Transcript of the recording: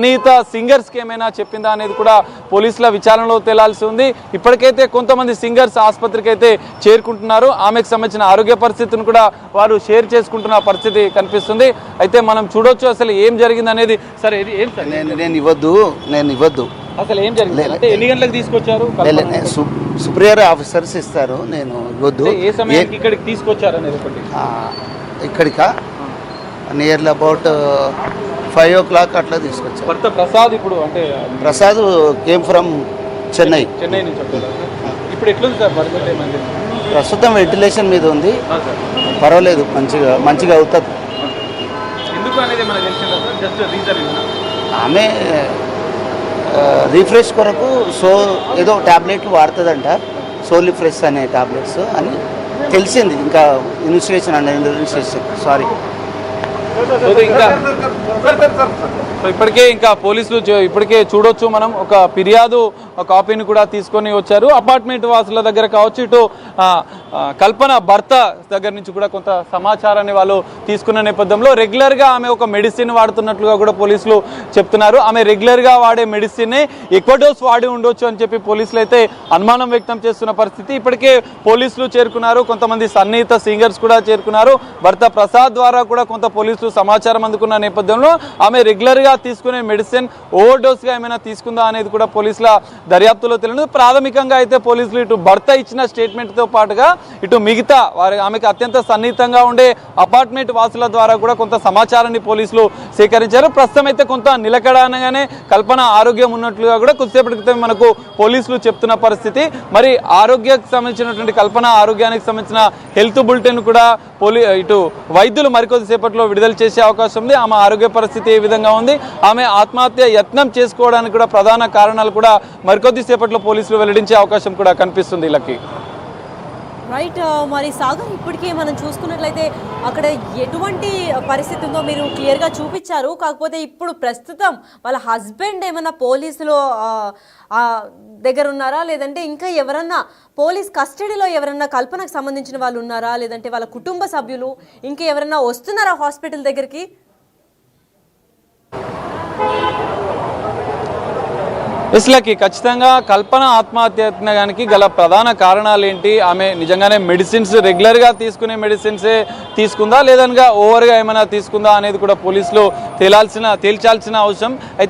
Anitha singers కి ఏమైనా చెప్పిందా అనేది కూడా పోలీసుల విచారణలో తేలాల్సి ఉంది. ఇప్పటికైతే కొంతమంది సింగర్స్ ఆసుపత్రికి అయితే చేరుకుంటున్నారు. ఆమెకు సంబంధించిన ఆరోగ్య పరిస్థితిని కూడా వారు షేర్ చేసుకుంటున్న పరిస్థితి కనిపిస్తుంది. అయితే మనం చూడొచ్చు అసలు ఏం జరిగింది అనేది. సరే ఏం సార్ నేను ఇవ్వద్దు అసలు ఏం జరిగింది అంటే ఎన్ని గంటలకు తీసుకొచ్చారు? సుప్రియర్ ఆఫీసర్స్ ఇస్తారు, నేను ఇవ్వద్దు. ఏ సమయానికి ఇక్కడికి తీసుకొచ్చారు అనేది ఒకటి ఇక్కడికా నియర్లీ అబౌట్ 5 o'clock అట్లా తీసుకొచ్చారు. భర్త ప్రసాద్ ఇప్పుడు అంటే ప్రసాద్ కేమ్ ఫ్రమ్ చెన్నై నుంచి వచ్చారు. ఇప్పుడు ఎట్లుంది సార్ పరిస్థితి? ప్రస్తుతం వెంటిలేషన్ మీద ఉంది, పర్వాలేదు, మంచిగా అవుతుంది. ఎందుకు అనేది మనకు తెలిసిందా సార్? జస్ట్ రీజన్ ఆమె రీఫ్రెష్ కొరకు ఏదో ట్యాబ్లెట్లు వాడుతుందంట, సోలిఫ్రెష్ అనే ట్యాబ్లెట్స్ అని తెలిసింది. ఇంకా ఇన్వెస్టిగేషన్ సారీ ఇప్పటికే ఇంకా పోలీసులు ఇప్పటికే చూడొచ్చు మనం ఒక ఫిర్యాదు కాపీని కూడా తీసుకొని వచ్చారు. అపార్ట్మెంట్ వాసుల దగ్గర కావచ్చు, ఇటు కల్పన భర్త దగ్గర నుంచి కూడా కొంత సమాచారాన్ని వాళ్ళు తీసుకున్న నేపథ్యంలో రెగ్యులర్గా ఆమె ఒక మెడిసిన్ వాడుతున్నట్లుగా కూడా పోలీసులు చెప్తున్నారు. ఆమె రెగ్యులర్గా వాడే మెడిసిన్ ఎక్కువ డోస్ వాడి ఉండొచ్చు అని చెప్పి పోలీసులు అయితే అనుమానం వ్యక్తం చేస్తున్న పరిస్థితి. ఇప్పటికే పోలీసులు చేరుకున్నారు, కొంతమంది సన్నిహిత సింగర్స్ కూడా చేరుకున్నారు. భర్త ప్రసాద్ ద్వారా కూడా కొంత పోలీసులు సమాచారం అందుకున్న నేపథ్యంలో ఆమె రెగ్యులర్గా తీసుకునే మెడిసిన్ ఓవర్ డోస్గా ఏమైనా తీసుకుందా అనేది కూడా పోలీసుల దర్యాప్తులో తెలియదు. ప్రాథమికంగా అయితే పోలీసులు ఇటు భర్త ఇచ్చిన స్టేట్మెంట్తో పాటుగా ఇటు మిగతా ఆమెకు అత్యంత సన్నిహితంగా ఉండే అపార్ట్మెంట్ వాసుల ద్వారా కూడా కొంత సమాచారాన్ని పోలీసులు సేకరించారు. ప్రస్తుతం అయితే కొంత నిలకడగానే కల్పన ఆరోగ్యం ఉన్నట్లుగా కూడా కొద్దిసేపటి క్రితం మనకు పోలీసులు చెప్తున్న పరిస్థితి. మరి ఆరోగ్యానికి సంబంధించినటువంటి కల్పన ఆరోగ్యానికి సంబంధించిన హెల్త్ బులెటిన్ కూడా ఇటు వైద్యులు మరికొద్దిసేపట్లో విడుదల చేసే అవకాశం ఉంది. ఆమె ఆరోగ్య పరిస్థితి ఏ విధంగా ఉంది, ఆమె ఆత్మహత్య యత్నం చేసుకోవడానికి కూడా ప్రధాన కారణాలు కూడా మరికొద్దిసేపట్లో పోలీసులు వెల్లడించే అవకాశం కూడా కనిపిస్తుంది. Lucky right. మరి సాగర్, ఇప్పటికే మనం చూసుకున్నట్లయితే అక్కడ ఎటువంటి పరిస్థితి ఉందో మీరు క్లియర్గా చూపించారు. కాకపోతే ఇప్పుడు ప్రస్తుతం వాళ్ళ హస్బెండ్ ఏమన్నా పోలీసులో దగ్గర ఉన్నారా, లేదంటే ఇంకా ఎవరన్నా పోలీస్ కస్టడీలో ఎవరన్నా కల్పనకు సంబంధించిన వాళ్ళు ఉన్నారా, లేదంటే వాళ్ళ కుటుంబ సభ్యులు ఇంకా ఎవరన్నా వస్తున్నారా హాస్పిటల్ దగ్గరికి? ఇస్లాకి ఖచ్చితంగా కల్పన ఆత్మహత్యకి గల ప్రధాన కారణాలు ఏంటి, ఆమె నిజంగానే మెడిసిన్స్ రెగ్యులర్గా తీసుకునే మెడిసిన్సే తీసుకుందా లేదనగా ఓవర్గా ఏమైనా తీసుకుందా అనేది కూడా పోలీసులు తేల్చాల్సిన అవసరం అయితే